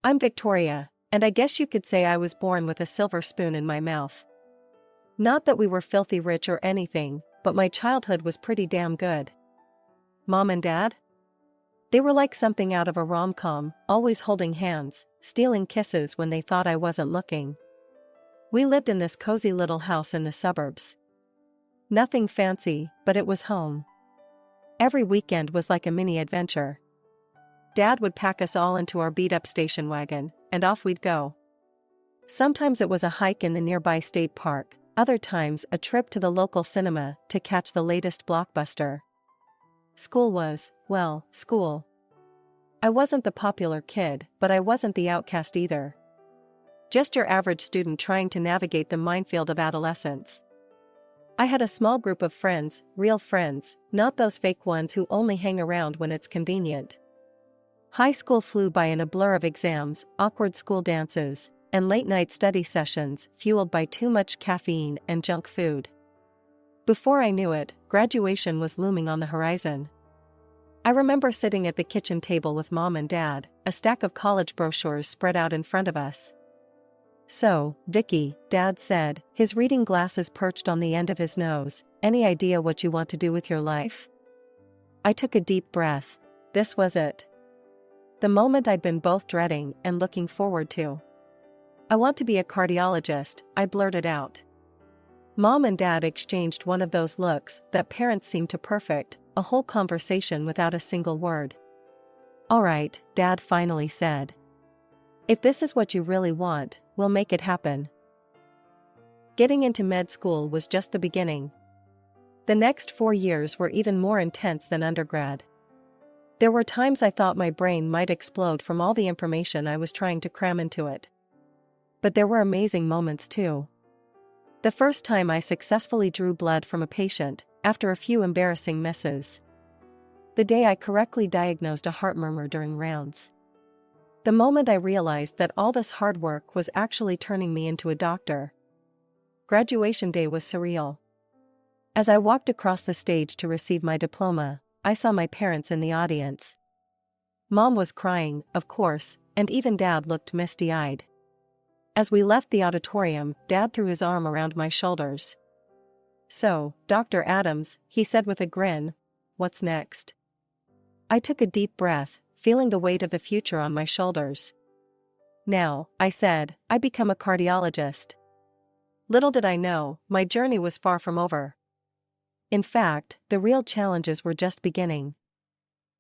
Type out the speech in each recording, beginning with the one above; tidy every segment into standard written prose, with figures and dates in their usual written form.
I'm Victoria, and I guess you could say I was born with a silver spoon in my mouth. Not that we were filthy rich or anything, but my childhood was pretty damn good. Mom and Dad? They were like something out of a rom-com, always holding hands, stealing kisses when they thought I wasn't looking. We lived in this cozy little house in the suburbs. Nothing fancy, but it was home. Every weekend was like a mini adventure. Dad would pack us all into our beat-up station wagon, and off we'd go. Sometimes it was a hike in the nearby state park, other times a trip to the local cinema to catch the latest blockbuster. School was, well, school. I wasn't the popular kid, but I wasn't the outcast either. Just your average student trying to navigate the minefield of adolescence. I had a small group of friends, real friends, not those fake ones who only hang around when it's convenient. High school flew by in a blur of exams, awkward school dances, and late-night study sessions fueled by too much caffeine and junk food. Before I knew it, graduation was looming on the horizon. I remember sitting at the kitchen table with Mom and Dad, a stack of college brochures spread out in front of us. "So, Vicky," Dad said, his reading glasses perched on the end of his nose, "any idea what you want to do with your life?" I took a deep breath. This was it. The moment I'd been both dreading and looking forward to. "I want to be a cardiologist," I blurted out. Mom and Dad exchanged one of those looks that parents seem to perfect, a whole conversation without a single word. "All right," Dad finally said. "If this is what you really want, we'll make it happen." Getting into med school was just the beginning. The next 4 years were even more intense than undergrad. There were times I thought my brain might explode from all the information I was trying to cram into it. But there were amazing moments too. The first time I successfully drew blood from a patient, after a few embarrassing misses. The day I correctly diagnosed a heart murmur during rounds. The moment I realized that all this hard work was actually turning me into a doctor. Graduation day was surreal. As I walked across the stage to receive my diploma, I saw my parents in the audience. Mom was crying, of course, and even Dad looked misty-eyed. As we left the auditorium, Dad threw his arm around my shoulders. "So, Dr. Adams," he said with a grin, "what's next?" I took a deep breath, feeling the weight of the future on my shoulders. "Now," I said, "I become a cardiologist." Little did I know, my journey was far from over. In fact, the real challenges were just beginning.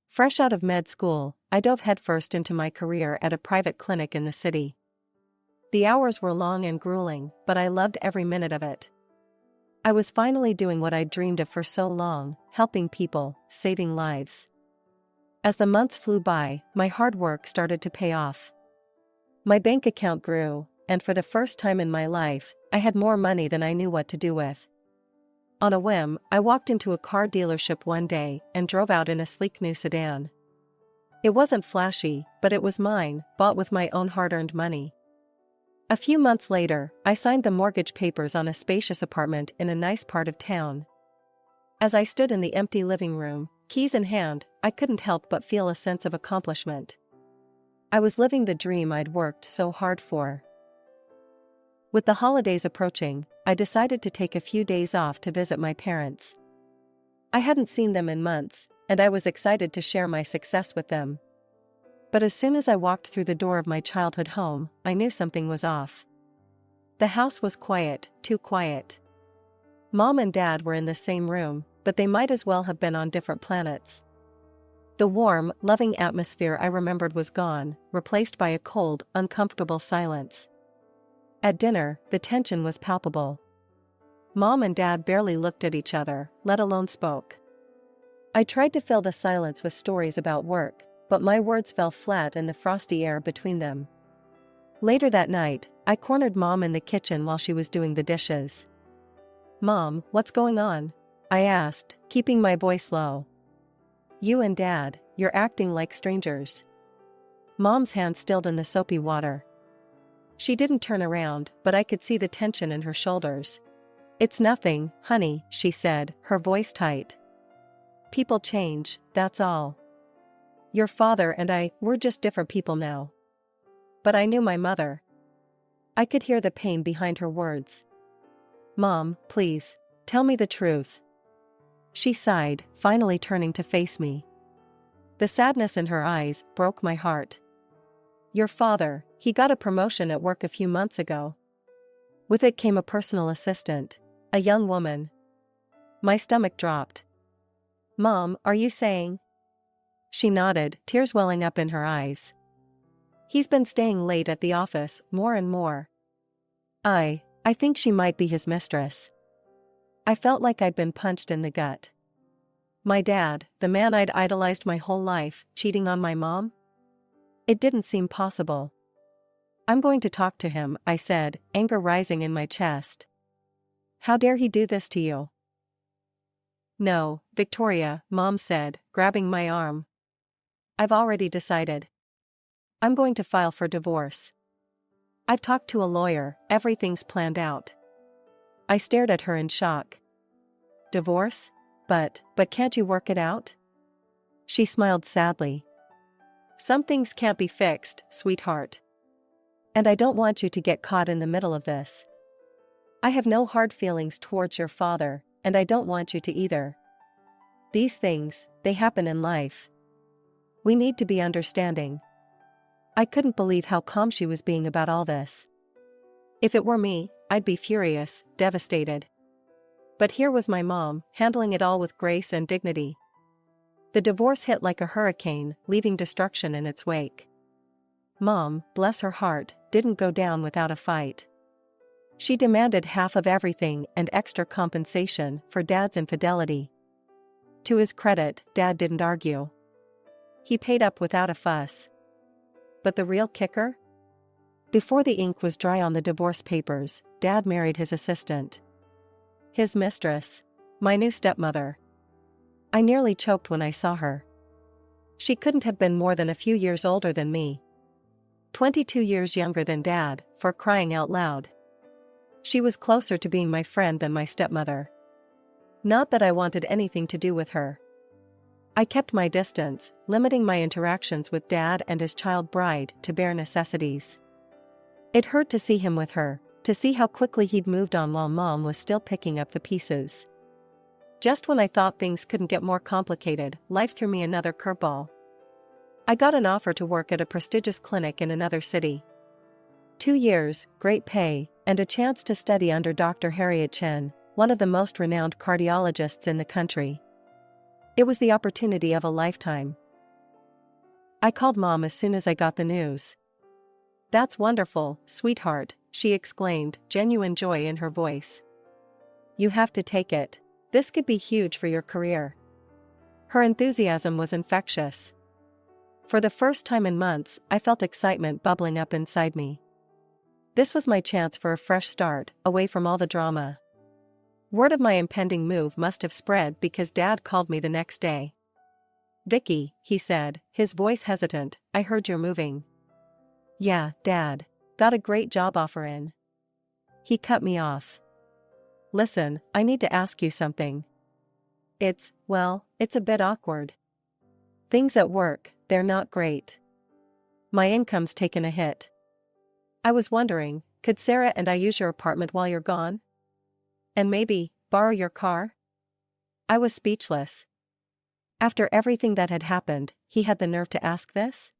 Fresh out of med school, I dove headfirst into my career at a private clinic in the city. The hours were long and grueling, but I loved every minute of it. I was finally doing what I'd dreamed of for so long, helping people, saving lives. As the months flew by, my hard work started to pay off. My bank account grew, and for the first time in my life, I had more money than I knew what to do with. On a whim, I walked into a car dealership one day and drove out in a sleek new sedan. It wasn't flashy, but it was mine, bought with my own hard-earned money. A few months later, I signed the mortgage papers on a spacious apartment in a nice part of town. As I stood in the empty living room, keys in hand, I couldn't help but feel a sense of accomplishment. I was living the dream I'd worked so hard for. With the holidays approaching, I decided to take a few days off to visit my parents. I hadn't seen them in months, and I was excited to share my success with them. But as soon as I walked through the door of my childhood home, I knew something was off. The house was quiet, too quiet. Mom and Dad were in the same room, but they might as well have been on different planets. The warm, loving atmosphere I remembered was gone, replaced by a cold, uncomfortable silence. At dinner, the tension was palpable. Mom and Dad barely looked at each other, let alone spoke. I tried to fill the silence with stories about work, but my words fell flat in the frosty air between them. Later that night, I cornered Mom in the kitchen while she was doing the dishes. "Mom, what's going on?" I asked, keeping my voice low. "You and Dad, you're acting like strangers." Mom's hand stilled in the soapy water. She didn't turn around, but I could see the tension in her shoulders. "It's nothing, honey," she said, her voice tight. "People change, that's all. Your father and we're just different people now." But I knew my mother. I could hear the pain behind her words. Mom, please, tell me the truth. She sighed, finally turning to face me. The sadness in her eyes broke my heart. Your father, he got a promotion at work a few months ago. With it came a personal assistant, a young woman. My stomach dropped. Mom, are you saying? She nodded, tears welling up in her eyes. He's been staying late at the office, more and more. I think she might be his mistress. I felt like I'd been punched in the gut. My dad, the man I'd idolized my whole life, cheating on my mom? It didn't seem possible. I'm going to talk to him, I said, anger rising in my chest. How dare he do this to you? No, Victoria, Mom said, grabbing my arm. I've already decided. I'm going to file for divorce. I've talked to a lawyer, everything's planned out. I stared at her in shock. Divorce? But can't you work it out? She smiled sadly. Some things can't be fixed, sweetheart. And I don't want you to get caught in the middle of this. I have no hard feelings towards your father, and I don't want you to either. These things, they happen in life. We need to be understanding. I couldn't believe how calm she was being about all this. If it were me, I'd be furious, devastated. But here was my mom, handling it all with grace and dignity. The divorce hit like a hurricane, leaving destruction in its wake. Mom, bless her heart, didn't go down without a fight. She demanded half of everything and extra compensation for Dad's infidelity. To his credit, Dad didn't argue. He paid up without a fuss. But the real kicker? Before the ink was dry on the divorce papers, Dad married his assistant. His mistress, my new stepmother. I nearly choked when I saw her. She couldn't have been more than a few years older than me. 22 years younger than Dad, for crying out loud. She was closer to being my friend than my stepmother. Not that I wanted anything to do with her. I kept my distance, limiting my interactions with Dad and his child bride to bare necessities. It hurt to see him with her, to see how quickly he'd moved on while Mom was still picking up the pieces. Just when I thought things couldn't get more complicated, life threw me another curveball. I got an offer to work at a prestigious clinic in another city. 2 years, great pay, and a chance to study under Dr. Harriet Chen, one of the most renowned cardiologists in the country. It was the opportunity of a lifetime. I called Mom as soon as I got the news. That's wonderful, sweetheart, she exclaimed, genuine joy in her voice. You have to take it. This could be huge for your career. Her enthusiasm was infectious. For the first time in months, I felt excitement bubbling up inside me. This was my chance for a fresh start, away from all the drama. Word of my impending move must have spread because Dad called me the next day. Vicky, he said, his voice hesitant, I heard you're moving. Yeah, Dad. Got a great job offer in. He cut me off. Listen, I need to ask you something. It's a bit awkward. Things at work, they're not great. My income's taken a hit. I was wondering, could Sarah and I use your apartment while you're gone? And maybe, borrow your car? I was speechless. After everything that had happened, he had the nerve to ask this?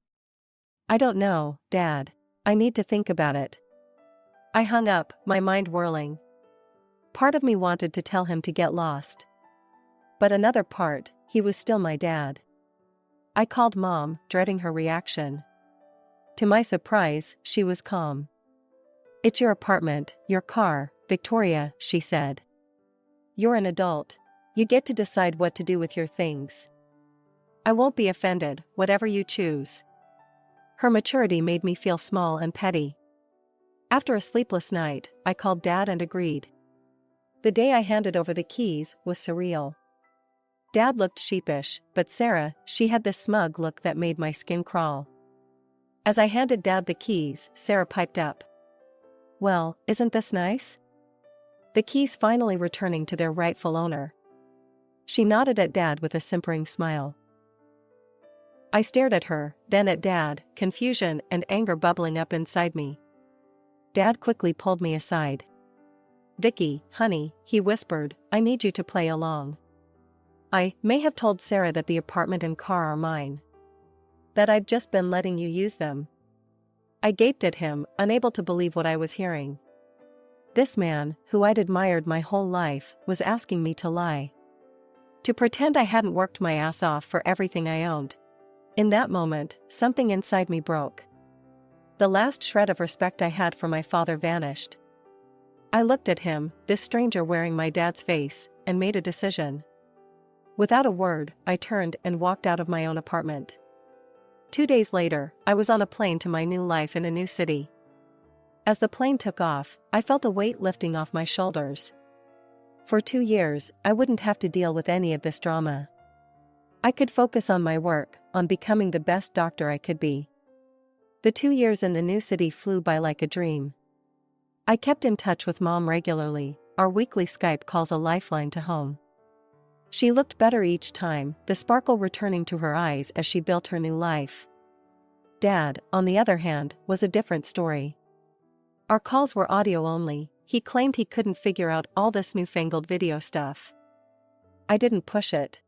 I don't know, Dad. I need to think about it. I hung up, my mind whirling. Part of me wanted to tell him to get lost. But another part, he was still my dad. I called Mom, dreading her reaction. To my surprise, she was calm. It's your apartment, your car, Victoria, she said. You're an adult. You get to decide what to do with your things. I won't be offended, whatever you choose. Her maturity made me feel small and petty. After a sleepless night, I called Dad and agreed. The day I handed over the keys was surreal. Dad looked sheepish, but Sarah, she had this smug look that made my skin crawl. As I handed Dad the keys, Sarah piped up. Well, isn't this nice? The keys finally returning to their rightful owner. She nodded at Dad with a simpering smile. I stared at her, then at Dad, confusion and anger bubbling up inside me. Dad quickly pulled me aside. "Vicky, honey," he whispered, "I need you to play along. I may have told Sarah that the apartment and car are mine. That I've just been letting you use them." I gaped at him, unable to believe what I was hearing. This man, who I'd admired my whole life, was asking me to lie. To pretend I hadn't worked my ass off for everything I owned. In that moment, something inside me broke. The last shred of respect I had for my father vanished. I looked at him, this stranger wearing my dad's face, and made a decision. Without a word, I turned and walked out of my own apartment. 2 days later, I was on a plane to my new life in a new city. As the plane took off, I felt a weight lifting off my shoulders. For 2 years, I wouldn't have to deal with any of this drama. I could focus on my work, on becoming the best doctor I could be. The 2 years in the new city flew by like a dream. I kept in touch with Mom regularly, our weekly Skype calls a lifeline to home. She looked better each time, the sparkle returning to her eyes as she built her new life. Dad, on the other hand, was a different story. Our calls were audio only. He claimed he couldn't figure out all this newfangled video stuff. I didn't push it.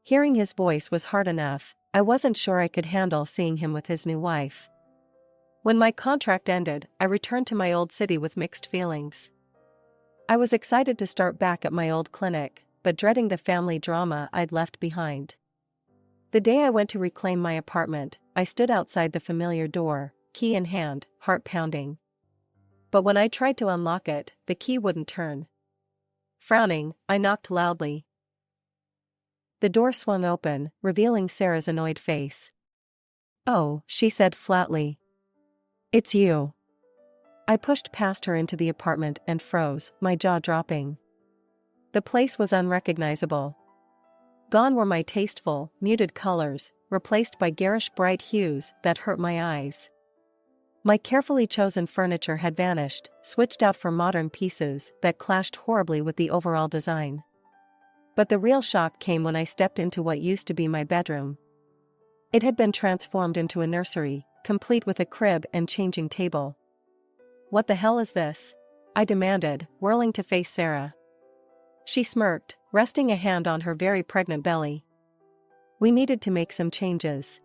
Hearing his voice was hard enough. I wasn't sure I could handle seeing him with his new wife. When my contract ended, I returned to my old city with mixed feelings. I was excited to start back at my old clinic, but dreading the family drama I'd left behind. The day I went to reclaim my apartment, I stood outside the familiar door, key in hand, heart pounding. But when I tried to unlock it, the key wouldn't turn. Frowning, I knocked loudly. The door swung open, revealing Sarah's annoyed face. "Oh," she said flatly. "It's you." I pushed past her into the apartment and froze, my jaw dropping. The place was unrecognizable. Gone were my tasteful, muted colors, replaced by garish bright hues that hurt my eyes. My carefully chosen furniture had vanished, switched out for modern pieces that clashed horribly with the overall design. But the real shock came when I stepped into what used to be my bedroom. It had been transformed into a nursery, complete with a crib and changing table. "What the hell is this?" I demanded, whirling to face Sarah. She smirked, resting a hand on her very pregnant belly. "We needed to make some changes.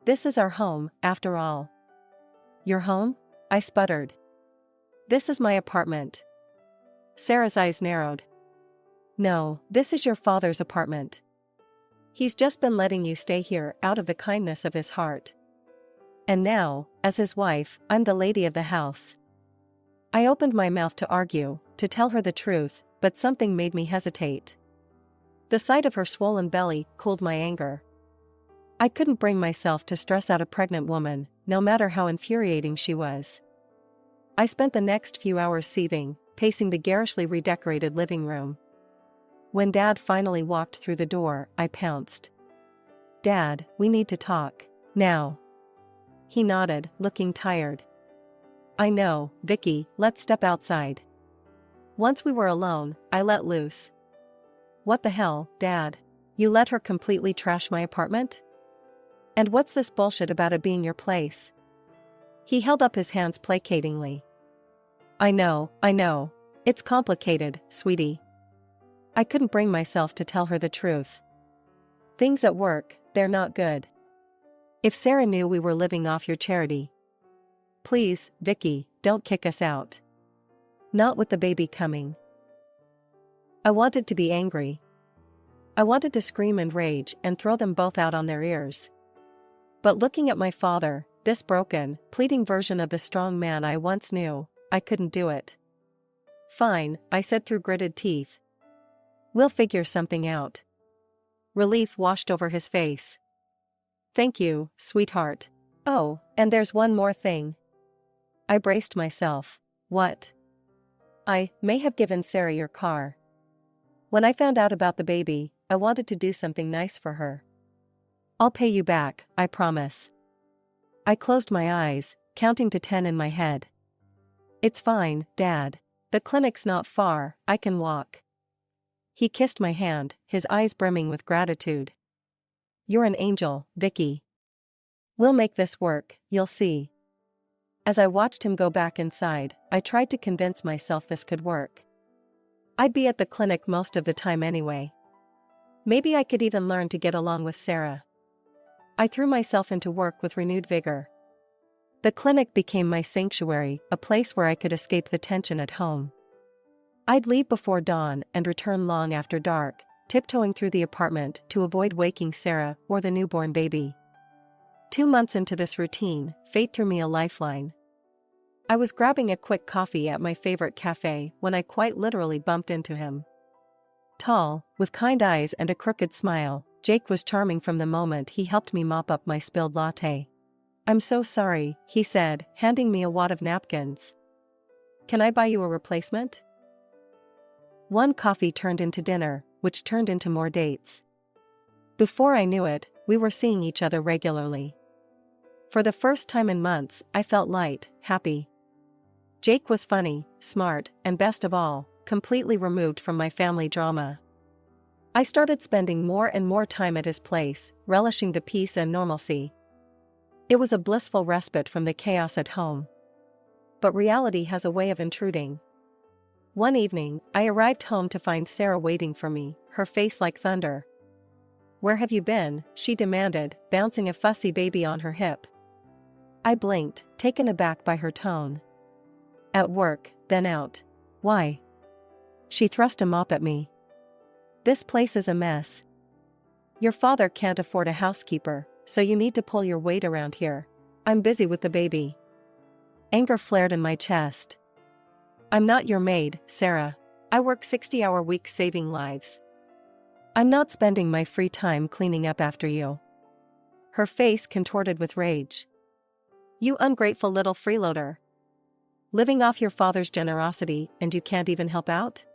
This is our home, after all." "Your home?" I sputtered. "This is my apartment." Sarah's eyes narrowed. "No, this is your father's apartment. He's just been letting you stay here out of the kindness of his heart. And now, as his wife, I'm the lady of the house." I opened my mouth to argue, to tell her the truth, but something made me hesitate. The sight of her swollen belly cooled my anger. I couldn't bring myself to stress out a pregnant woman, no matter how infuriating she was. I spent the next few hours seething, pacing the garishly redecorated living room. When Dad finally walked through the door, I pounced. "Dad, we need to talk. Now." He nodded, looking tired. "I know, Vicky, let's step outside." Once we were alone, I let loose. "What the hell, Dad? You let her completely trash my apartment? And what's this bullshit about it being your place?" He held up his hands placatingly. I know. It's complicated, sweetie." I couldn't bring myself to tell her the truth. "Things at work, they're not good. If Sarah knew we were living off your charity. Please, Vicky, don't kick us out. Not with the baby coming." I wanted to be angry. I wanted to scream and rage and throw them both out on their ears. But looking at my father, this broken, pleading version of the strong man I once knew, I couldn't do it. "Fine," I said through gritted teeth. "We'll figure something out." Relief washed over his face. "Thank you, sweetheart. Oh, and there's one more thing." I braced myself. "What?" "I may have given Sarah your car. When I found out about the baby, I wanted to do something nice for her. I'll pay you back, I promise." I closed my eyes, counting to 10 in my head. "It's fine, Dad. The clinic's not far, I can walk." He kissed my hand, his eyes brimming with gratitude. You're an angel, Vicky. We'll make this work, you'll see. As I watched him go back inside, I tried to convince myself this could work. I'd be at the clinic most of the time anyway. Maybe I could even learn to get along with Sarah. I threw myself into work with renewed vigor. The clinic became my sanctuary, a place where I could escape the tension at home. I'd leave before dawn and return long after dark, tiptoeing through the apartment to avoid waking Sarah or the newborn baby. 2 months into this routine, fate threw me a lifeline. I was grabbing a quick coffee at my favorite cafe when I quite literally bumped into him. Tall, with kind eyes and a crooked smile, Jake was charming from the moment he helped me mop up my spilled latte. "I'm so sorry," he said, handing me a wad of napkins. "Can I buy you a replacement?" One coffee turned into dinner, which turned into more dates. Before I knew it, we were seeing each other regularly. For the first time in months, I felt light, happy. Jake was funny, smart, and best of all, completely removed from my family drama. I started spending more and more time at his place, relishing the peace and normalcy. It was a blissful respite from the chaos at home. But reality has a way of intruding. One evening, I arrived home to find Sarah waiting for me, her face like thunder. "Where have you been?" she demanded, bouncing a fussy baby on her hip. I blinked, taken aback by her tone. "At work, then out." "Why?" She thrust a mop at me. "This place is a mess. Your father can't afford a housekeeper, so you need to pull your weight around here. I'm busy with the baby." Anger flared in my chest. "I'm not your maid, Sarah. I work 60-hour weeks saving lives. I'm not spending my free time cleaning up after you." Her face contorted with rage. "You ungrateful little freeloader. Living off your father's generosity and you can't even help out?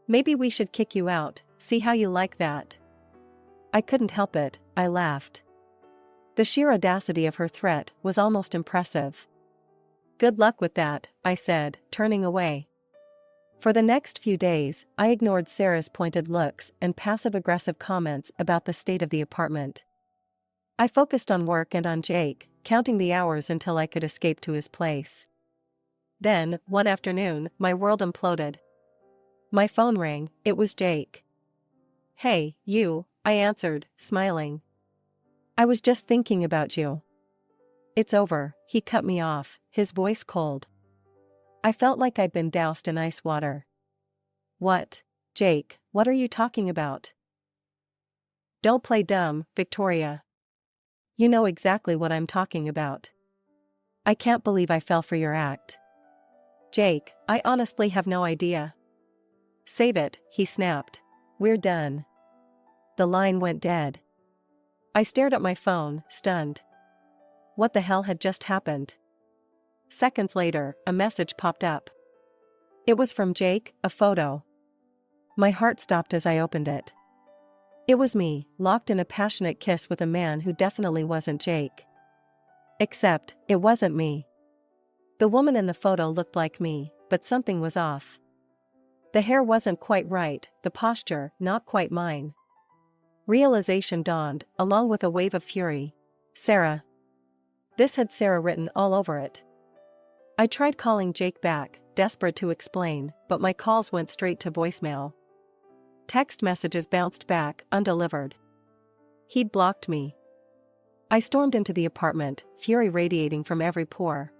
Maybe we should kick you out, see how you like that." I couldn't help it, I laughed. The sheer audacity of her threat was almost impressive. "Good luck with that," I said, turning away. For the next few days, I ignored Sarah's pointed looks and passive-aggressive comments about the state of the apartment. I focused on work and on Jake, counting the hours until I could escape to his place. Then, one afternoon, my world imploded. My phone rang, it was Jake. "Hey, you," I answered, smiling. "I was just thinking about you." "It's over," he cut me off, his voice cold. I felt like I'd been doused in ice water. "What? Jake, what are you talking about?" "Don't play dumb, Victoria. You know exactly what I'm talking about. I can't believe I fell for your act." "Jake, I honestly have no idea." "Save it," he snapped. "We're done." The line went dead. I stared at my phone, stunned. What the hell had just happened? Seconds later, a message popped up. It was from Jake, a photo. My heart stopped as I opened it. It was me, locked in a passionate kiss with a man who definitely wasn't Jake. Except, it wasn't me. The woman in the photo looked like me, but something was off. The hair wasn't quite right, the posture, not quite mine. Realization dawned, along with a wave of fury. Sarah. This had Sarah written all over it. I tried calling Jake back, desperate to explain, but my calls went straight to voicemail. Text messages bounced back, undelivered. He'd blocked me. I stormed into the apartment, fury radiating from every pore.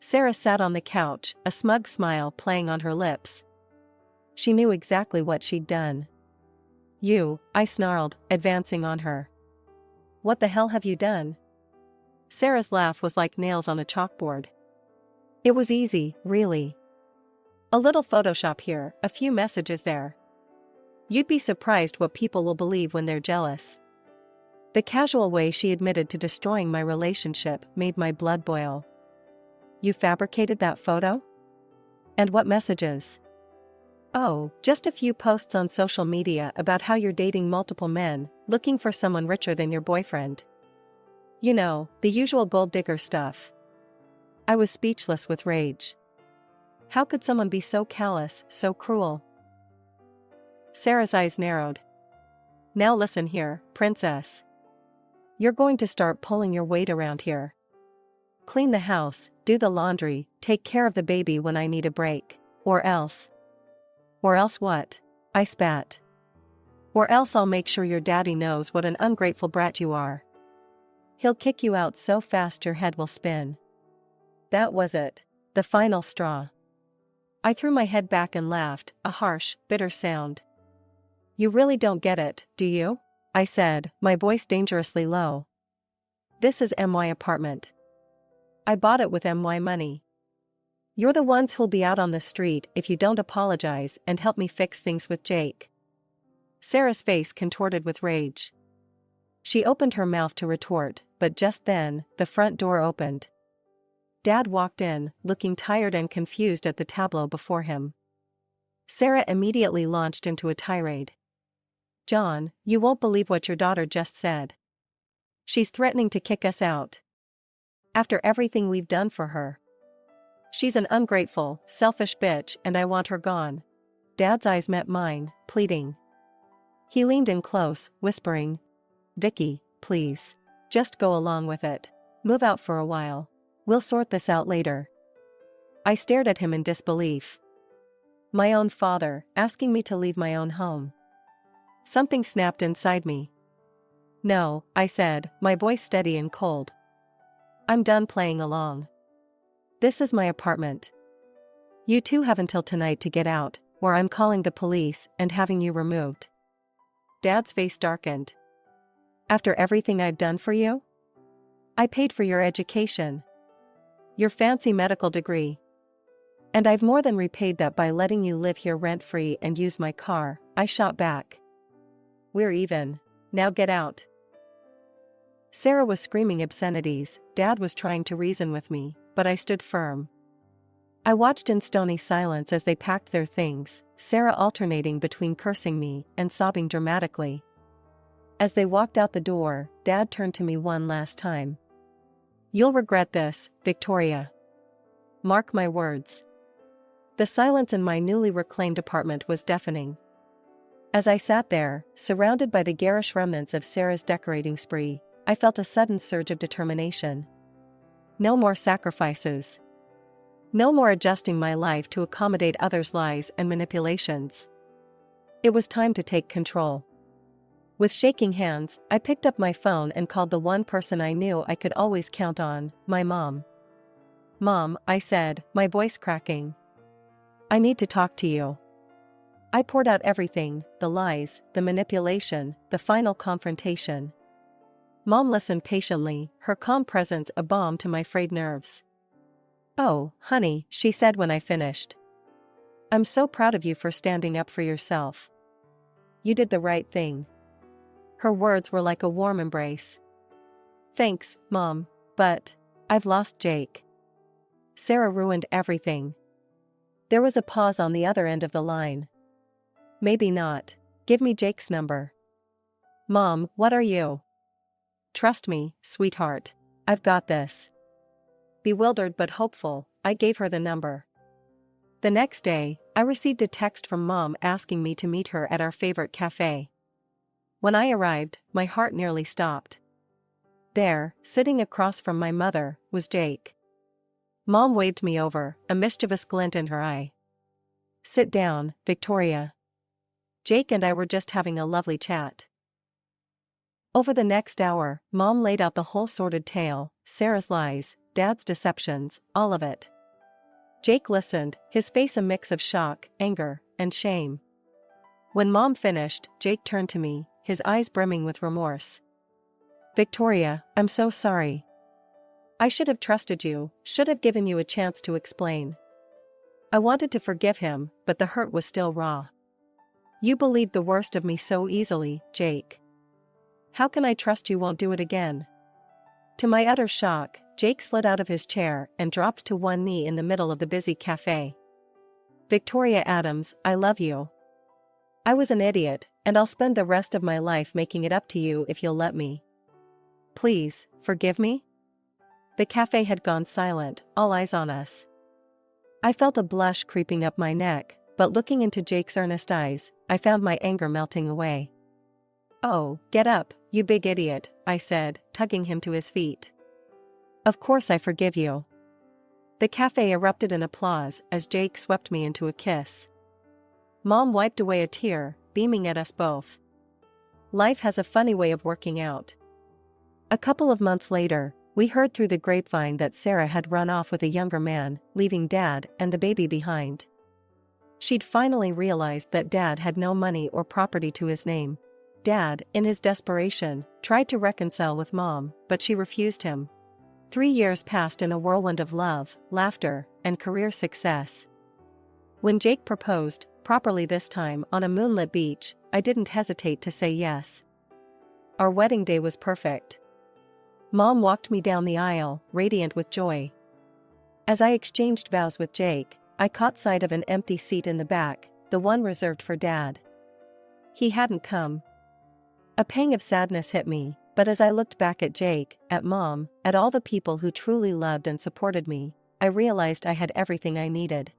Sarah sat on the couch, a smug smile playing on her lips. She knew exactly what she'd done. "You," I snarled, advancing on her. "What the hell have you done?" Sarah's laugh was like nails on a chalkboard. "It was easy, really. A little Photoshop here, a few messages there. You'd be surprised what people will believe when they're jealous." The casual way she admitted to destroying my relationship made my blood boil. "You fabricated that photo? And what messages?" "Oh, just a few posts on social media about how you're dating multiple men, looking for someone richer than your boyfriend. You know, the usual gold digger stuff." I was speechless with rage. How could someone be so callous, so cruel? Sarah's eyes narrowed. Now listen here, princess. You're going to start pulling your weight around here. Clean the house, do the laundry, take care of the baby when I need a break. Or else. Or else what? I spat. Or else I'll make sure your daddy knows what an ungrateful brat you are. He'll kick you out so fast your head will spin. That was it. The final straw. I threw my head back and laughed, a harsh, bitter sound. You really don't get it, do you? I said, my voice dangerously low. This is MY apartment. I bought it with MY money. You're the ones who'll be out on the street if you don't apologize and help me fix things with Jake. Sarah's face contorted with rage. She opened her mouth to retort, but just then, the front door opened. Dad walked in, looking tired and confused at the tableau before him. Sarah immediately launched into a tirade. John, you won't believe what your daughter just said. She's threatening to kick us out. After everything we've done for her. She's an ungrateful, selfish bitch and I want her gone. Dad's eyes met mine, pleading. He leaned in close, whispering, Vicky, please. Just go along with it. Move out for a while. We'll sort this out later. I stared at him in disbelief. My own father, asking me to leave my own home. Something snapped inside me. No, I said, my voice steady and cold. I'm done playing along. This is my apartment. You two have until tonight to get out, or I'm calling the police and having you removed. Dad's face darkened. After everything I've done for you? I paid for your education. Your fancy medical degree. And I've more than repaid that by letting you live here rent-free and use my car, I shot back. We're even. Now get out. Sarah was screaming obscenities, Dad was trying to reason with me, but I stood firm. I watched in stony silence as they packed their things, Sarah alternating between cursing me and sobbing dramatically. As they walked out the door, Dad turned to me one last time. You'll regret this, Victoria. Mark my words. The silence in my newly reclaimed apartment was deafening. As I sat there, surrounded by the garish remnants of Sarah's decorating spree, I felt a sudden surge of determination. No more sacrifices. No more adjusting my life to accommodate others' lies and manipulations. It was time to take control. With shaking hands, I picked up my phone and called the one person I knew I could always count on, my mom. Mom, I said, my voice cracking. I need to talk to you. I poured out everything, the lies, the manipulation, the final confrontation. Mom listened patiently, her calm presence a balm to my frayed nerves. Oh, honey, she said when I finished. I'm so proud of you for standing up for yourself. You did the right thing. Her words were like a warm embrace. Thanks, Mom, but I've lost Jake. Sarah ruined everything. There was a pause on the other end of the line. Maybe not. Give me Jake's number. Mom, what are you? Trust me, sweetheart. I've got this. Bewildered but hopeful, I gave her the number. The next day, I received a text from Mom asking me to meet her at our favorite cafe. When I arrived, my heart nearly stopped. There, sitting across from my mother, was Jake. Mom waved me over, a mischievous glint in her eye. Sit down, Victoria. Jake and I were just having a lovely chat. Over the next hour, Mom laid out the whole sordid tale, Sarah's lies, Dad's deceptions, all of it. Jake listened, his face a mix of shock, anger, and shame. When Mom finished, Jake turned to me, his eyes brimming with remorse. Victoria, I'm so sorry. I should have trusted you, should have given you a chance to explain. I wanted to forgive him, but the hurt was still raw. You believed the worst of me so easily, Jake. How can I trust you won't do it again? To my utter shock, Jake slid out of his chair and dropped to one knee in the middle of the busy cafe. Victoria Adams, I love you. I was an idiot, and I'll spend the rest of my life making it up to you if you'll let me. Please, forgive me? The cafe had gone silent, all eyes on us. I felt a blush creeping up my neck, but looking into Jake's earnest eyes, I found my anger melting away. "Oh, get up, you big idiot," I said, tugging him to his feet. "Of course I forgive you." The cafe erupted in applause as Jake swept me into a kiss. Mom wiped away a tear, beaming at us both. Life has a funny way of working out. A couple of months later, we heard through the grapevine that Sarah had run off with a younger man, leaving Dad and the baby behind. She'd finally realized that Dad had no money or property to his name. Dad, in his desperation, tried to reconcile with Mom, but she refused him. 3 years passed in a whirlwind of love, laughter, and career success. When Jake proposed, properly this time on a moonlit beach, I didn't hesitate to say yes. Our wedding day was perfect. Mom walked me down the aisle, radiant with joy. As I exchanged vows with Jake, I caught sight of an empty seat in the back, the one reserved for Dad. He hadn't come. A pang of sadness hit me, but as I looked back at Jake, at Mom, at all the people who truly loved and supported me, I realized I had everything I needed.